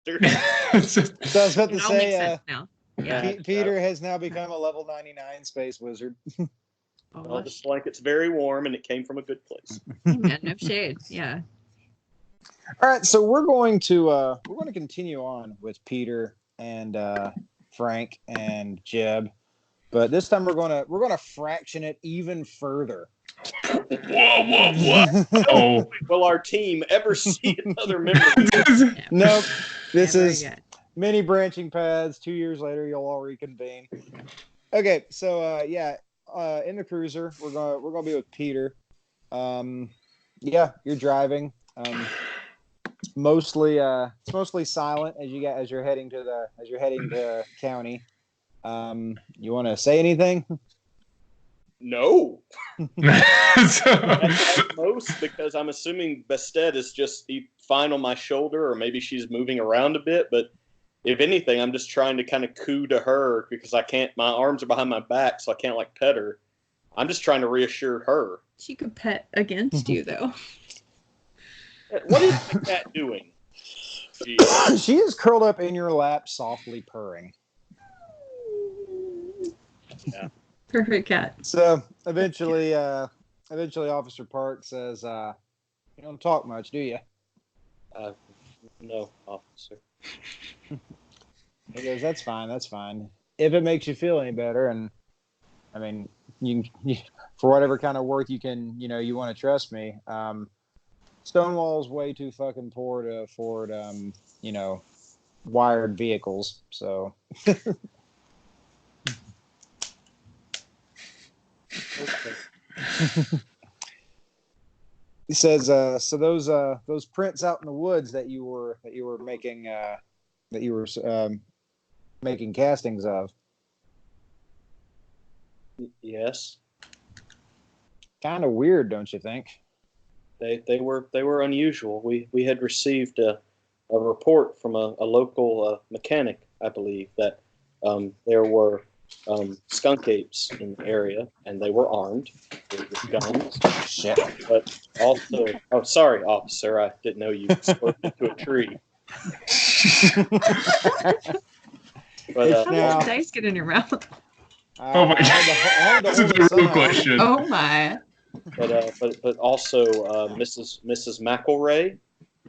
So I was about to say, now. Peter has now become a level 99 space wizard. Well, this blanket's very warm, and it came from a good place. Yeah, no shade. Yeah. All right, so we're going to continue on with Peter and Frank and Jeb, but this time we're gonna fraction it even further. Whoa. Oh. Will our team ever see another member? Nope. This Yeah, is many branching paths. 2 years later, you'll all reconvene. Okay, so in the cruiser, we're gonna be with Peter. You're driving. It's mostly silent as you're heading to county. You want to say anything? No. At most, because I'm assuming Bastet is just fine on my shoulder, or maybe she's moving around a bit. But if anything, I'm just trying to kind of coo to her because I can't. My arms are behind my back, so I can't pet her. I'm just trying to reassure her. She could pet against you, though. What is the cat doing? She is curled up in your lap, softly purring. Yeah. Perfect cat. So eventually Officer Park says, "You don't talk much, do you?" No, officer. He goes, "That's fine. If it makes you feel any better, and I mean, you for whatever kind of work you can, you want to trust me. Stonewall's way too fucking poor to afford, wired vehicles. So." Okay. He says, "So those prints out in the woods that you were making making castings of." Yes. Kind of weird, don't you think? They were unusual. We had received a report from a local mechanic, I believe, that there were skunk apes in the area, and they were armed with guns. Shit. But also, sorry, officer, I didn't know you swerved into a tree. But How did the dice get in your mouth? Oh my god! This is a real question. Oh my! But also Mrs. McElray,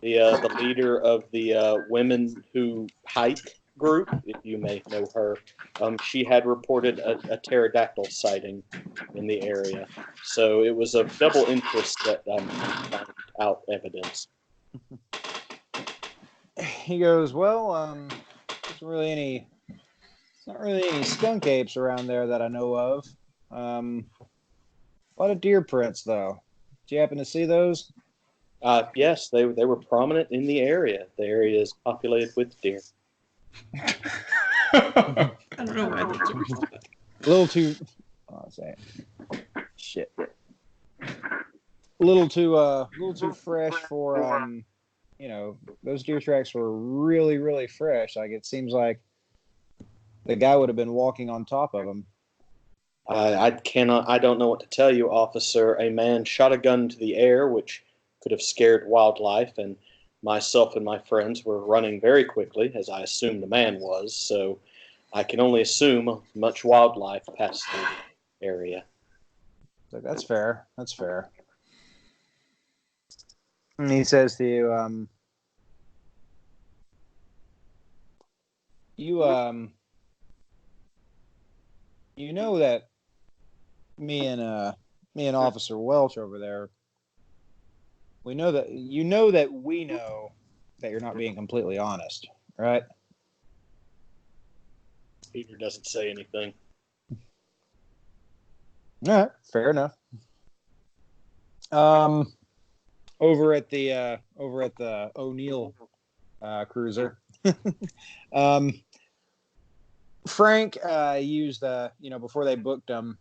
the leader of the Women Who Hike group, if you may know her, she had reported a pterodactyl sighting in the area. So it was of double interest that found out evidence. He goes, "Well, there's not really any skunk apes around there that I know of. A lot of deer prints, though. Did you happen to see those?" Yes, they were prominent in the area. The area is populated with deer. I don't know why that's A little too. I'll say it. Shit. A little too fresh for those deer tracks were really, really fresh. Like, it seems like the guy would have been walking on top of them. I don't know what to tell you, officer. A man shot a gun into the air, which could have scared wildlife, and myself and my friends were running very quickly, as I assumed the man was, so I can only assume much wildlife passed through the area. So that's fair. And he says to you, you know that me and Officer Welch over there, we know that we know that you're not being completely honest, right? Peter doesn't say anything. All right, fair enough. Over at the O'Neill cruiser, Frank used before they booked him,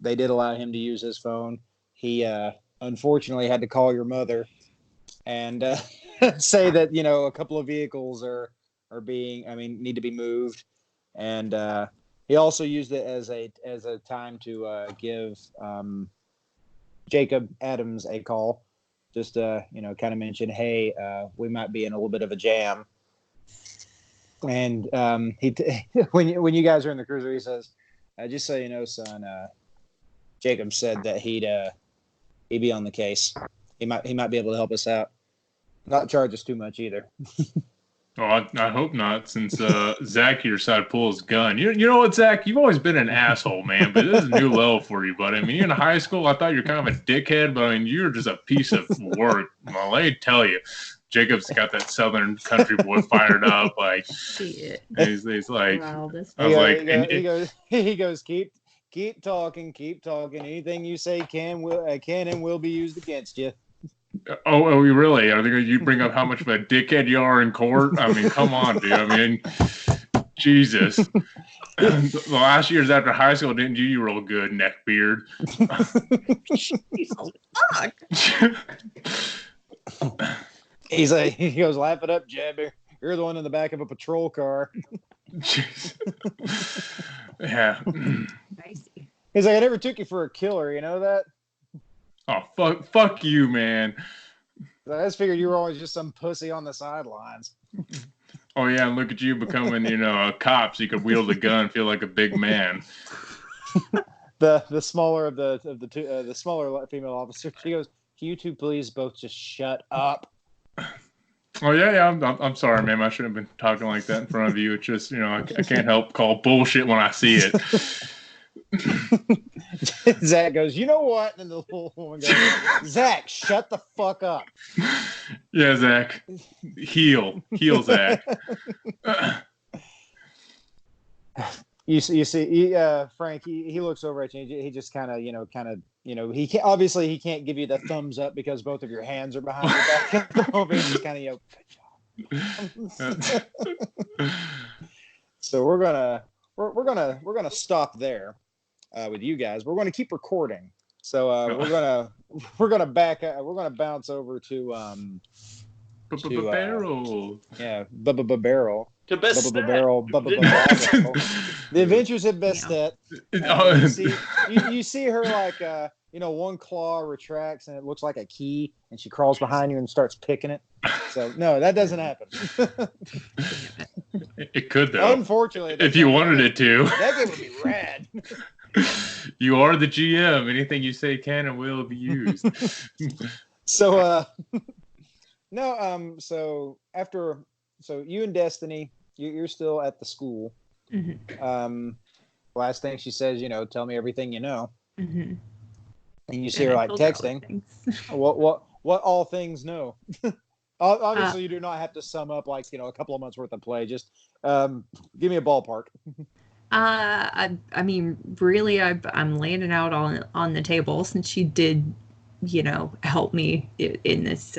they did allow him to use his phone. He unfortunately had to call your mother and say that a couple of vehicles need to be moved, and he also used it as a time to give Jacob Adams a call, just kind of mention, hey, we might be in a little bit of a jam. And when you guys are in the cruiser, he says, "Just so you know, son, Jacob said that he'd be on the case. He might be able to help us out. Not charge us too much either." Oh, I hope not, since Zach here decided to pull his gun. You know what, Zach? You've always been an asshole, man, but this is a new level for you, buddy. I mean, you're in high school. I thought you were kind of a dickhead, but I mean, you're just a piece of work. Well, let me tell you, Jacob's got that Southern country boy fired up. Like, Shit. he's like, Wow, this I was like, he goes, keep talking. Anything you say can and will be used against you. oh, really? I think you bring up how much of a dickhead you are in court. I mean, come on, dude. I mean, Jesus. The last years after high school didn't do you real good, neckbeard. fuck. He goes, laugh it up, Jabber. You're the one in the back of a patrol car. Yeah. Crazy. He's like, I never took you for a killer. You know that? Oh, fuck you, man. I just figured you were always just some pussy on the sidelines. Oh yeah, and look at you becoming, a cop, so you could wield a gun, and feel like a big man. The smaller of the two, the smaller female officer. She goes, "Can you two please both just shut up?" Oh yeah, I'm sorry, ma'am. I shouldn't have been talking like that in front of you. It's just, I can't help call bullshit when I see it. Zach goes, "You know what?" And the little woman goes, "Zach, shut the fuck up." Yeah, Zach. Heal, Zach. You see, Frank. He looks over at you. He just kind of, he can't, obviously he can't give you the thumbs up because both of your hands are behind your back at the moment. He's kind of, good job. So we're gonna stop there with you guys. We're gonna keep recording. So we're gonna bounce over to Beryl. Yeah, Beryl. To Bastet. Beryl. The Adventures of Bastet. You see her like one claw retracts and it looks like a key, and she crawls behind you and starts picking it. So no, that doesn't happen. It could though. Unfortunately, if you wanted it to. That game would be rad. You are the GM. Anything you say can and will be used. So so you and Destiny, you're still at the school. Mm-hmm. Last thing she says, tell me everything you know. Mm-hmm. And you see her like texting. What all things know? Obviously, you do not have to sum up like a couple of months worth of play. Just give me a ballpark. I mean, really, I'm laying it out on the table since she did, help me in this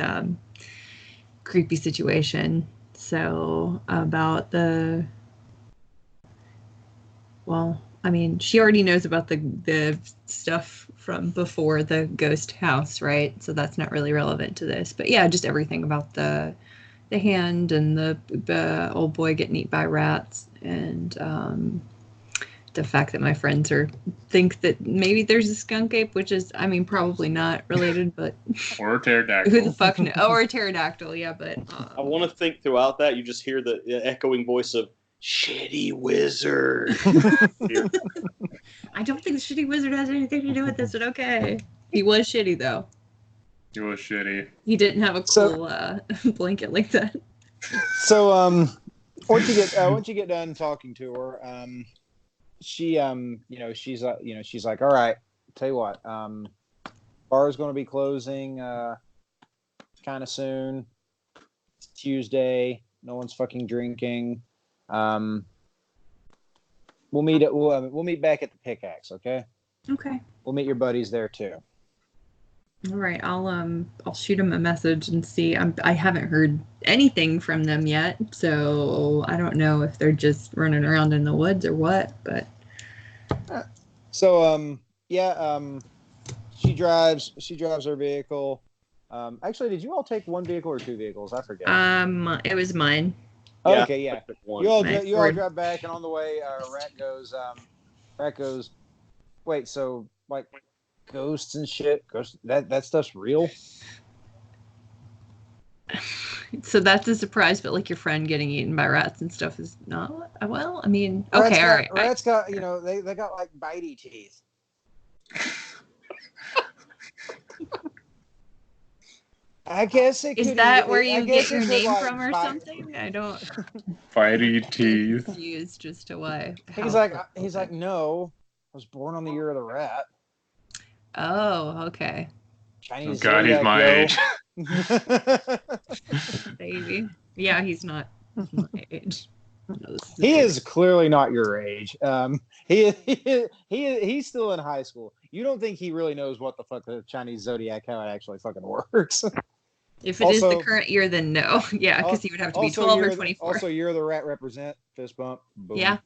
creepy situation. So about she already knows about the stuff from before the ghost house, right? So that's not really relevant to this. But yeah, just everything about the hand and the old boy getting eaten by rats, and the fact that my friends think that maybe there's a skunk ape, which is, probably not related, but or a pterodactyl. Who the fuck knows? Or a pterodactyl, yeah. But I want to think throughout that you just hear the echoing voice of shitty wizard. I don't think the shitty wizard has anything to do with this, but okay. He was shitty though. He was shitty. He didn't have a cool blanket like that. So once you get done talking to her, she she's like, all right, tell you what, bar's going to be closing kind of soon. It's Tuesday. No one's fucking drinking. We'll meet back at the Pickaxe, okay? Okay. We'll meet your buddies there too. All right. I'll shoot him a message and see. I haven't heard anything from them yet, so I don't know if they're just running around in the woods or what. But so she drives her vehicle. Actually, did you all take one vehicle or two vehicles? I forget. It was mine. Oh, okay, yeah. You all drive back, and on the way, Rat goes, wait, so like ghosts and shit, that stuff's real? So that's a surprise, but like your friend getting eaten by rats and stuff is not. Well, I mean, okay, all right. Rats got, they got like bitey teeth. I guess it could. Is that where you get your name from or something? I don't. Bitey teeth. Confused as to why. He's like, no, I was born on the year of the rat. Oh, okay. Chinese. God, he's my age. Baby. Yeah, he's not my age. He is clearly not your age. He's still in high school. You don't think he really knows what the fuck the Chinese zodiac, how it actually fucking works? If it is the current year, then no. Yeah, because he would have to be 12 or 24. Also, year of the rat represent. Fist bump. Boom. Yeah.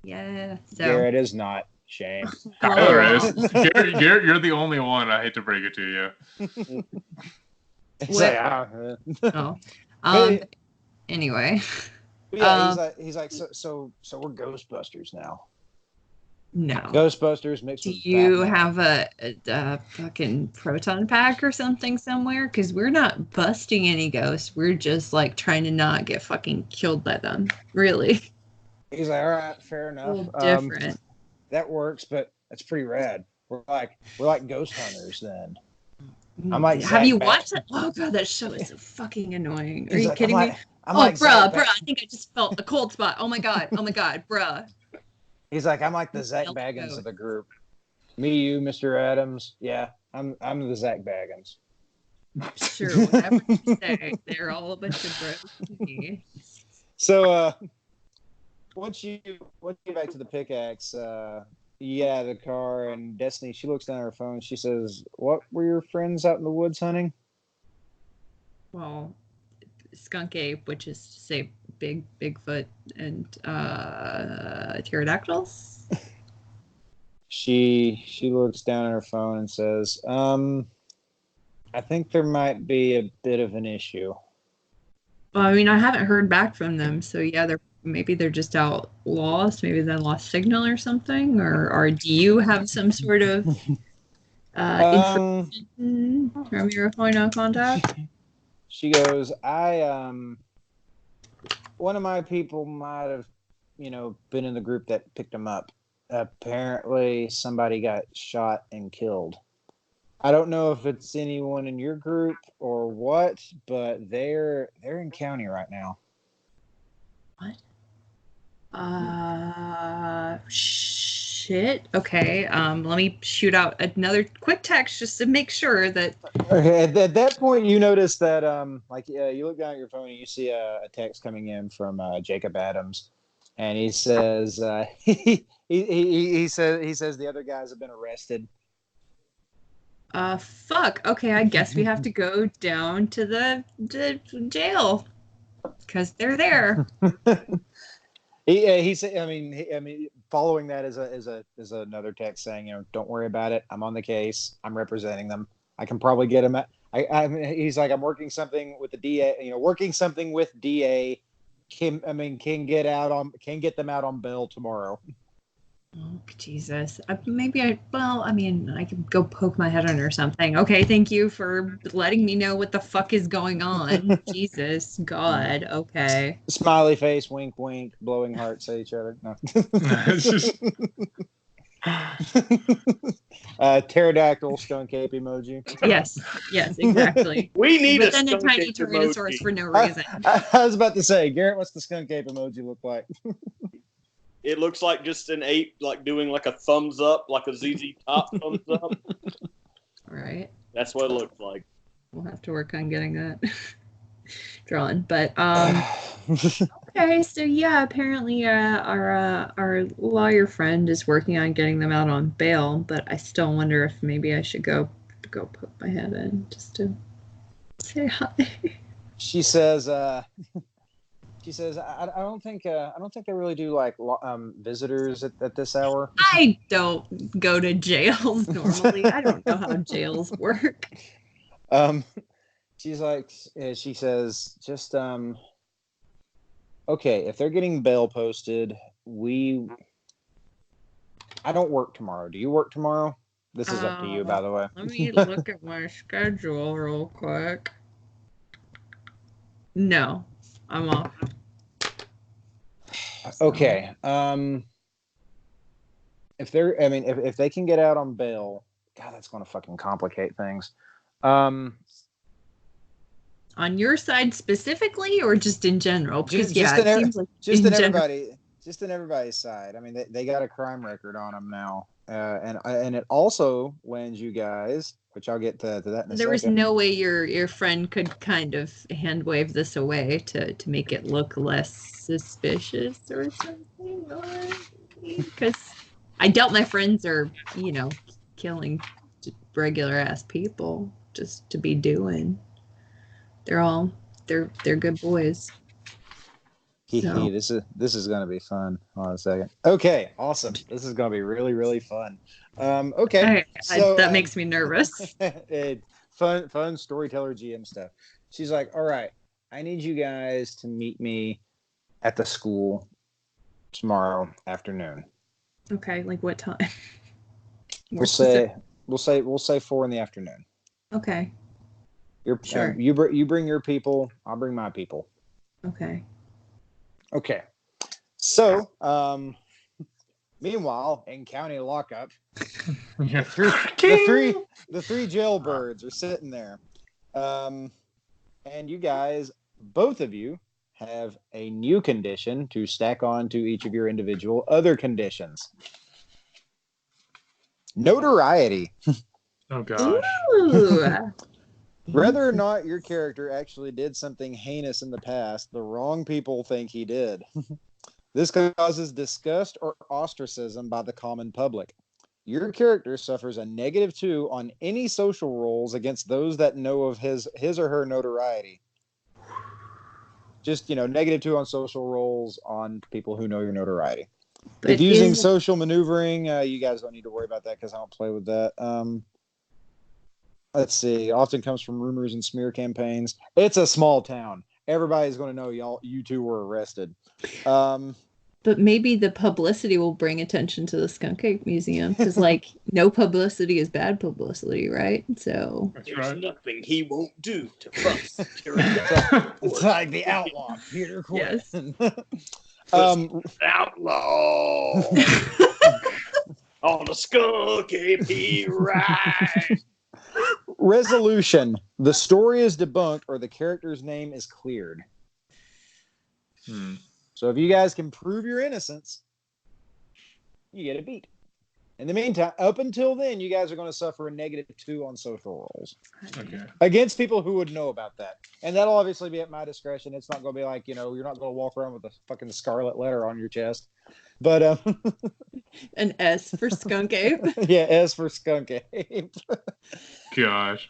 Yeah. So. Garrett is not. Shame. Garrett, you're the only one. I hate to break it to you. Anyway. Yeah, he's like, so we're Ghostbusters now. No. Ghostbusters mixed with you Batman. have a fucking proton pack or something somewhere? Because we're not busting any ghosts. We're just like trying to not get fucking killed by them. Really. He's like, all right, fair enough. Different. That works, but that's pretty rad. We're like ghost hunters then. I'm like, have you watched it? Oh god, that show is so fucking annoying. Are you kidding me? Bruh, I think I just felt a cold spot. Oh my god, bruh. He's like, I'm like the Zach Baggins of the group. Me, you, Mr. Adams. Yeah, I'm the Zach Baggins. Sure, whatever you say. They're all a bunch of bros. So, once you get back to the pickaxe, the car, and Destiny, she looks down at her phone. She says, "What were your friends out in the woods hunting?" Well, skunk ape, which is to say Bigfoot, and pterodactyls. She looks down at her phone and says, "I think there might be a bit of an issue." Well, I mean, I haven't heard back from them, so yeah, maybe they're just out lost. Maybe they lost signal or something, or do you have some sort of information from your point of contact? She goes, one of my people might have, been in the group that picked him up. Apparently somebody got shot and killed. I don't know if it's anyone in your group or what, but they're in county right now. What? Shit. Okay. Let me shoot out another quick text just to make sure that. Okay. At that point, you notice that, you look down at your phone and you see a text coming in from Jacob Adams, and he says he says the other guys have been arrested. Fuck. Okay, I guess we have to go down to the jail because they're there. He said. I mean, following that is another text saying, don't worry about it. I'm on the case. I'm representing them. I can probably get him. He's like, I'm working something with the DA. Working something with DA. Can get them out on bail tomorrow. Oh, Jesus. I could go poke my head in or something. Okay, thank you for letting me know what the fuck is going on. Jesus, God, okay. Smiley face, wink, wink, blowing hearts at each other. No. Pterodactyl, skunk ape emoji. Yes, exactly. We need a tiny Tyrannosaurus for no reason. I was about to say, Garrett, what's the skunk ape emoji look like? It looks like just an ape, like doing like a thumbs up, like a ZZ Top thumbs up. All right. That's what it looks like. We'll have to work on getting that drawn. But okay, so yeah, apparently our lawyer friend is working on getting them out on bail, but I still wonder if maybe I should go poke my head in just to say hi. She says. She says, I don't think they really do like visitors at this hour. I don't go to jails normally. I don't know how jails work. She's like, she says, just okay, if they're getting bail posted, I don't work tomorrow. Do you work tomorrow? This is up to you, by the way. Let me look at my schedule real quick. No, I'm off. Okay. If they can get out on bail, God, that's going to fucking complicate things. On your side specifically, or just in general? Because it seems like just in everybody's side. I mean, they got a crime record on them now, and it also lends you guys, which I'll get to that in a second. There was no way your friend could kind of hand wave this away to make it look less suspicious or something, because I doubt my friends are, killing regular ass people just to be doing. They're good boys. So. This is going to be fun. Hold on a second. Okay, awesome. This is going to be really, really fun. Okay, so that makes me nervous. Fun storyteller GM stuff. She's like, all right, I need you guys to meet me at the school tomorrow afternoon. Okay, like what time? We'll say 4 in the afternoon. Okay. Sure. You bring your people. I'll bring my people. Okay. Okay. So, meanwhile, in county lockup, the three jailbirds are sitting there, and you guys, both of you, have a new condition to stack on to each of your individual other conditions. Notoriety. Oh gosh. Ooh. Whether or not your character actually did something heinous in the past, the wrong people think he did. This causes disgust or ostracism by the common public. Your character suffers a -2 on any social roles against those that know of his or her notoriety. Just, -2 on social roles on people who know your notoriety. But if using social maneuvering, you guys don't need to worry about that because I don't play with that. Let's see. Often comes from rumors and smear campaigns. It's a small town. Everybody's going to know you two were arrested. But maybe the publicity will bring attention to the Skunk Ape Museum because, no publicity is bad publicity, right? So there's nothing he won't do to us. It's like the outlaw, Peter Quinn. Yes. Outlaw on a Skunk Ape ride. Resolution: the story is debunked or the character's name is cleared. So if you guys can prove your innocence, you get a beat. In the meantime, up until then, you guys are going to suffer a -2 on social roles. Okay. Against people who would know about that. And that'll obviously be at my discretion. It's not going to be like, you're not going to walk around with a fucking scarlet letter on your chest. But an S for Skunk Ape. Yeah, S for Skunk Ape. Gosh.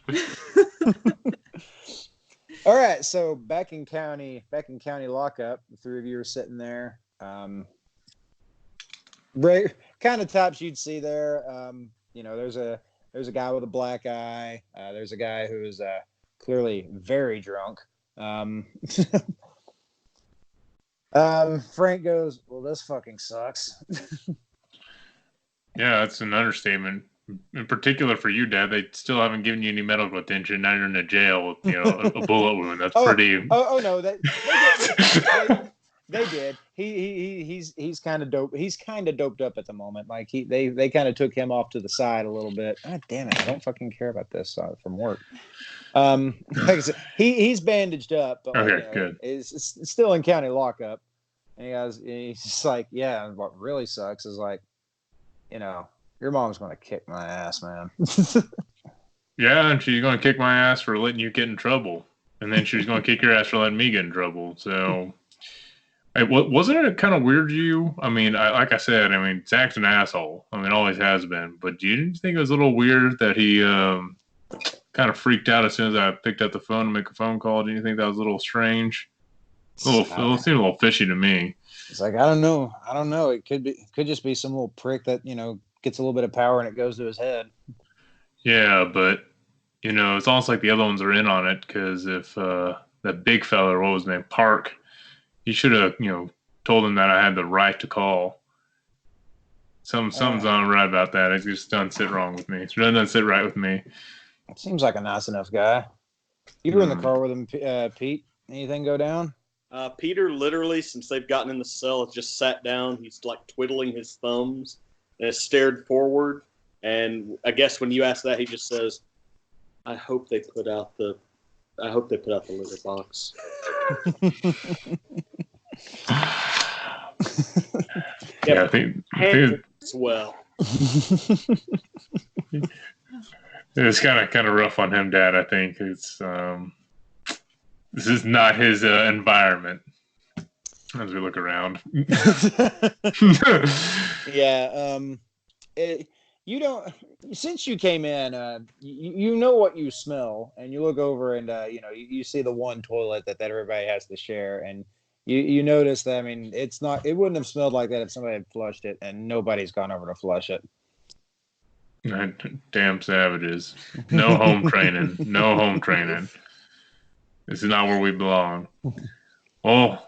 All right, so back in county lockup, the three of you are sitting there. Right, kind of types you'd see there. There's a guy with a black eye. There's a guy who is clearly very drunk. Frank goes, "Well, this fucking sucks." Yeah, that's an understatement. In particular for you, Dad, they still haven't given you any medical attention. Now you're in a jail with, a bullet wound. That's pretty. Oh no, they did. He's kind of dope. He's kind of doped up at the moment. Like they kind of took him off to the side a little bit. God damn it! I don't fucking care about this from work. Like I said, he's bandaged up. But okay, good. It's still in county lockup, and he's just like, yeah. What really sucks is your mom's going to kick my ass, man. Yeah, and she's going to kick my ass for letting you get in trouble. And then she's going to kick your ass for letting me get in trouble. So, wasn't it kind of weird to you? I mean, like I said, Zach's an asshole. Always has been. But didn't you think it was a little weird that he kind of freaked out as soon as I picked up the phone to make a phone call? Didn't you think that was a little strange? It seemed a little fishy to me. It's like, I don't know. It could just be some little prick that, gets a little bit of power and it goes to his head. Yeah, but it's almost like the other ones are in on it because if that big fella, what was his name, Park, he should have told him that I had the right to call. Something's not right about that. It just doesn't sit wrong with me. It doesn't sit right with me. Seems like a nice enough guy. You were in the car with him, Pete. Anything go down? Peter literally, since they've gotten in the cell, has just sat down. He's like twiddling his thumbs and has stared forward. And I guess when you ask that, he just says, "I hope they put out the litter box." Yeah, I think as well. It's kind of rough on him, Dad. I think it's this is not his environment as we look around. Yeah, you don't. Since you came in, you know what you smell, and you look over and you see the one toilet that everybody has to share, and you notice that. I mean, it's not. It wouldn't have smelled like that if somebody had flushed it, and nobody's gone over to flush it. Damn savages! No home training. No home training. This is not where we belong. Well,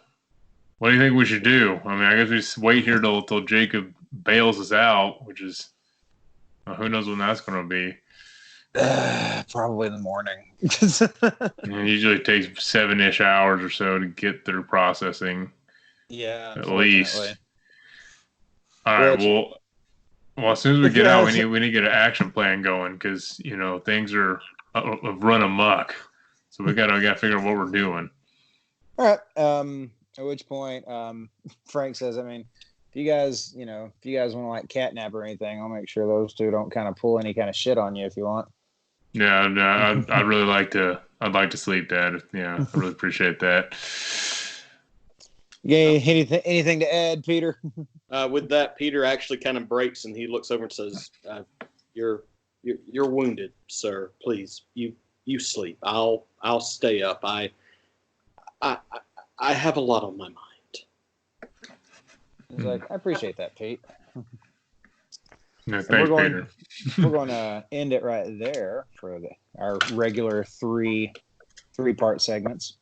what do you think we should do? I mean, I guess we just wait here till Jacob bails us out, which is who knows when that's going to be. Probably in the morning. It usually takes 7-ish hours or so to get through processing. Yeah, at least. All right. Well, as soon as we get out, we need to get an action plan going because things are run amok. So we gotta figure out what we're doing. All right. At which point, Frank says, I mean, if you guys want to like catnap or anything, I'll make sure those two don't kind of pull any kind of shit on you if you want. Yeah, no, I'd really like to. I'd like to sleep, Dad. Yeah, I really appreciate that. Yeah, anything to add, Peter? With that, Peter actually kind of breaks and he looks over and says, "You're wounded, sir. Please, you sleep. I'll stay up. I have a lot on my mind." He's like, I appreciate that, Pete. No, thanks, Peter. We're going to end it right there for our regular three-part segments.